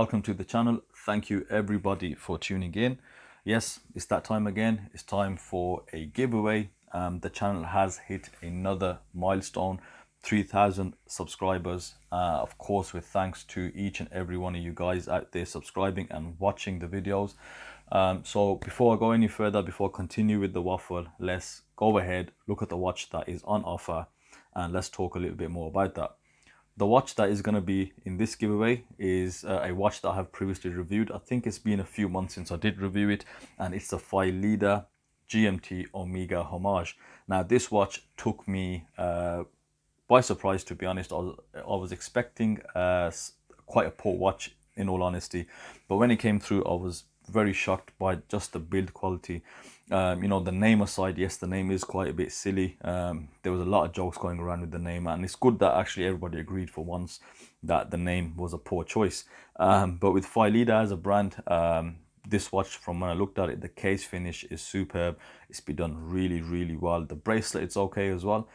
welcome to the channel. Thank you everybody for tuning in. Yes, it's that time again. It's time for a giveaway. The channel has hit another milestone, 3,000 subscribers. Of course, with thanks to each and every one of you guys out there subscribing and watching the videos. So before I go any further, before I continue with the waffle, let's go ahead, look at the watch that is on offer, and let's talk a little bit more about that. The watch that is going to be in this giveaway is a watch that I have previously reviewed. I think it's been a few months since I did review it, and it's the Phylida GMT Omega Homage. Now, this watch took me by surprise, to be honest. I was expecting quite a poor watch, in all honesty, but when it came through, I was very shocked by just the build quality. You know, the name aside, yes, the name is quite a bit silly. There was a lot of jokes going around with the name, and it's good that actually everybody agreed for once that the name was a poor choice. But with Phylida as a brand, this watch, from when I looked at it, the case finish is superb. It's been done really, really well. The bracelet, it's okay as well.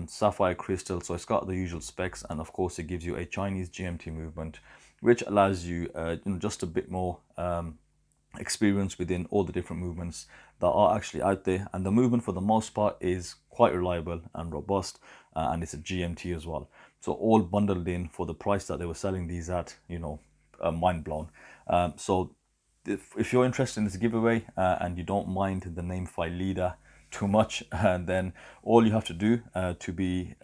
Sapphire crystal, so it's got the usual specs, and of course it gives you a Chinese GMT movement, which allows you, just a bit more experience within all the different movements that are actually out there. And the movement, for the most part, is quite reliable and robust, and it's a GMT as well. So all bundled in for the price that they were selling these at, mind blown. So if you're interested in this giveaway and you don't mind the name Phylida too much, then all you have to do to be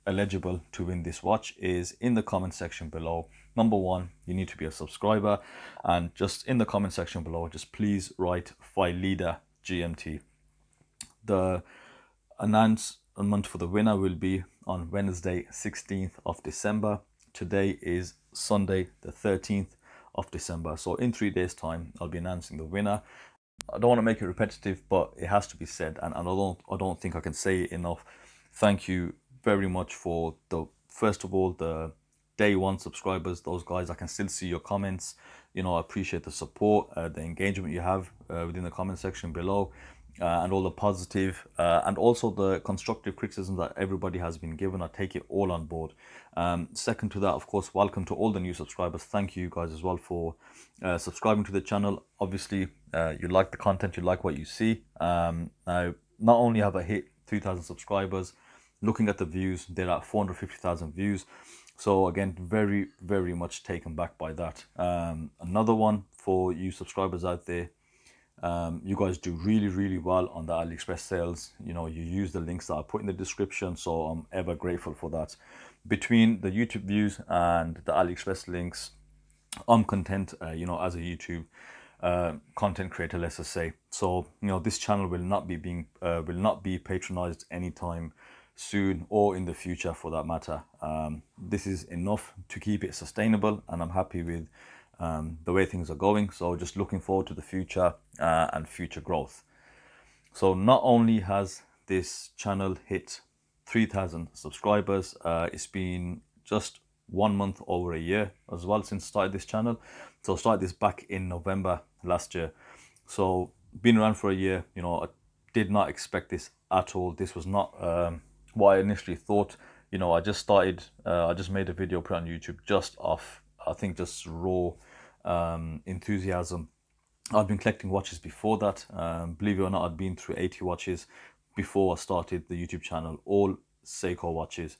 eligible to win this watch is in the comment section below. Number one, you need to be a subscriber, and just in the comment section below, just please write Phylida GMT. The announcement for the winner will be on Wednesday 16th of December. Today is Sunday the 13th of December, so in 3 days time I'll be announcing the winner. I don't want to make it repetitive, but it has to be said, and I don't think I can say it enough. Thank you very much for first of all, the day one subscribers. Those guys, I can still see your comments. I appreciate the support, the engagement you have within the comment section below, and all the positive and also the constructive criticism that everybody has been given. I take it all on board. Second to that, of course, welcome to all the new subscribers. Thank you guys as well for subscribing to the channel. Obviously, you like the content, you like what you see. Now, not only have I hit 3,000 subscribers, looking at the views, they're at 450,000 views. So again, very, very much taken back by that. Another one for you subscribers out there, you guys do really, really well on the AliExpress sales. You use the links that I put in the description, so I'm ever grateful for that. Between the YouTube views and the AliExpress links, I'm content, as a YouTube content creator, let's just say. So this channel will not be patronized anytime soon, or in the future for that matter. This is enough to keep it sustainable, and I'm happy with the way things are going. So just looking forward to the future and future growth. So not only has this channel hit 3,000 subscribers, it's been just 1 month over a year as well since I started this channel. So I started this back in November last year, so been around for a year. I did not expect this at all. This was not what I initially thought. I just started, I just made a video, put on YouTube, just off, I think, just raw enthusiasm. I'd been collecting watches before that. Believe it or not, I'd been through 80 watches before I started the YouTube channel, all Seiko watches.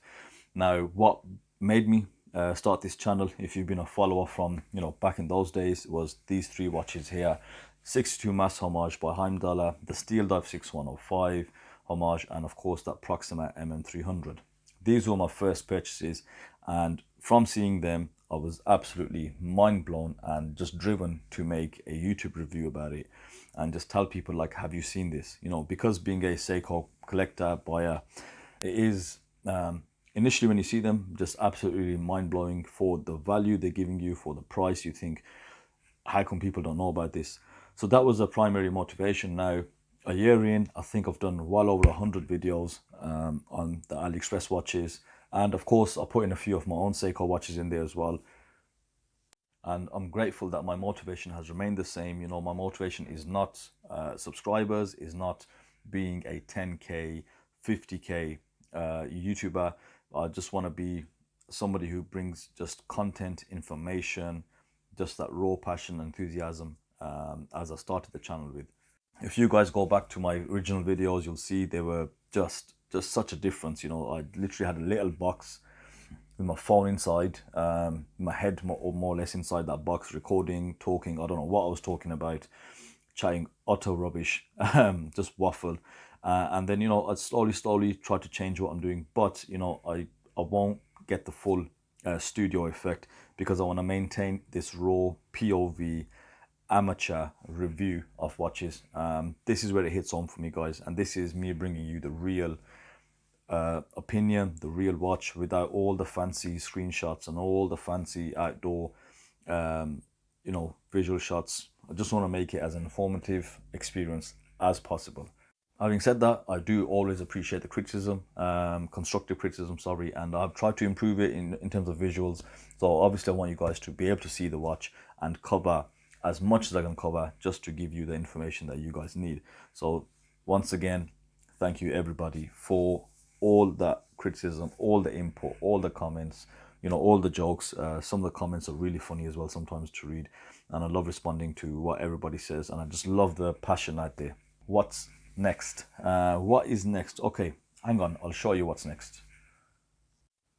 Now, what made me start this channel, if you've been a follower from back in those days, was these 3 watches here: 62 Mass Homage by Heimdallr, the Steel Dive 6105 Homage, and of course that Proxima MM300. These were my first purchases, and from seeing them, I was absolutely mind blown and just driven to make a YouTube review about it and just tell people, like, have you seen this? Because being a Seiko collector, buyer, it is initially, when you see them, just absolutely mind blowing for the value they're giving you, for the price. You think, how come people don't know about this? So that was a primary motivation. Now, a year in, I think I've done well over 100 videos on the AliExpress watches, and of course I put in a few of my own Seiko watches in there as well. And I'm grateful that my motivation has remained the same. My motivation is not subscribers, is not being a 10k 50k YouTuber. I just want to be somebody who brings just content, information, just that raw passion and enthusiasm, as I started the channel with. If you guys go back to my original videos, you'll see they were just such a difference. You know, I literally had a little box with my phone inside, my head more or less inside that box, recording, talking. I don't know what I was talking about, chatting utter rubbish, just waffle. And then, you know, I slowly try to change what I'm doing, but you know, I won't get the full studio effect, because I want to maintain this raw POV amateur review of watches. This is where it hits home for me, guys, and this is me bringing you the real opinion, the real watch, without all the fancy screenshots and all the fancy outdoor you know, visual shots. I just want to make it as an informative experience as possible. Having said that, I do always appreciate the criticism, constructive criticism, sorry, and I've tried to improve it in terms of visuals. So obviously I want you guys to be able to see the watch and cover as much as I can cover, just to give you the information that you guys need. So once again, thank you everybody for all that criticism, all the input, all the comments, you know, all the jokes. Some of the comments are really funny as well sometimes to read, and I love responding to what everybody says, and I just love the passion out there. What's next? What is next? Okay, hang on, I'll show you what's next.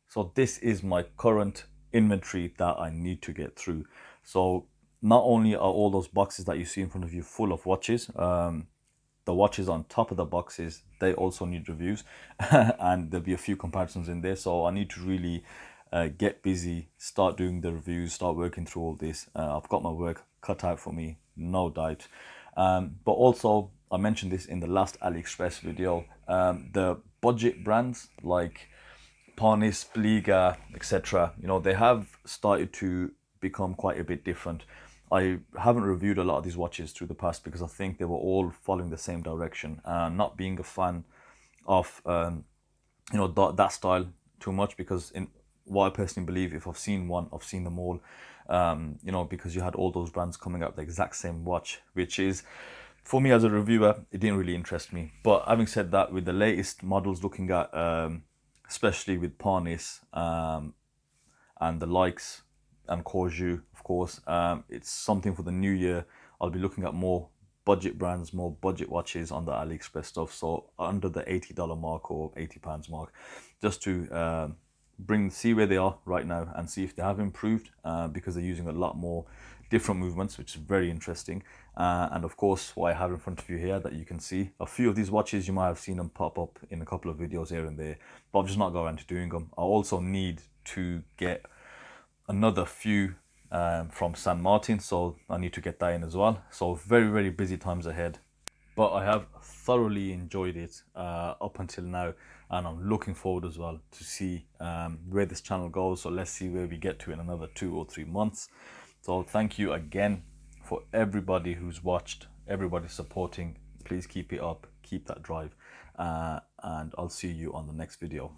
So this is my current inventory that I need to get through. So not only are all those boxes that you see in front of you full of watches, the watches on top of the boxes, they also need reviews and there'll be a few comparisons in there. So I need to really get busy, start doing the reviews, start working through all this. I've got my work cut out for me, no doubt. But also, I mentioned this in the last AliExpress video, the budget brands like Parnis, Phylida, etc., you know, they have started to become quite a bit different. I haven't reviewed a lot of these watches through the past because I think they were all following the same direction. Not being a fan of you know, that style too much, because in what I personally believe, if I've seen one, I've seen them all. You know, because you had all those brands coming out the exact same watch, which is, for me as a reviewer, it didn't really interest me. But having said that, with the latest models looking at, especially with Parnis and the likes, and Corju, of course, it's something for the new year. I'll be looking at more budget brands, more budget watches on the AliExpress stuff, so under the $80 mark or £80 mark, just to see where they are right now and see if they have improved, because they're using a lot more different movements, which is very interesting. And of course, what I have in front of you here that you can see, a few of these watches, you might have seen them pop up in a couple of videos here and there, but I've just not got around to doing them. I also need to get another few from San Martin, so I need to get that in as well. So very busy times ahead, but I have thoroughly enjoyed it up until now, and I'm looking forward as well to see where this channel goes. So let's see where we get to in another 2 or 3 months. So thank you again for everybody who's watched, everybody supporting. Please keep it up, keep that drive, and I'll see you on the next video.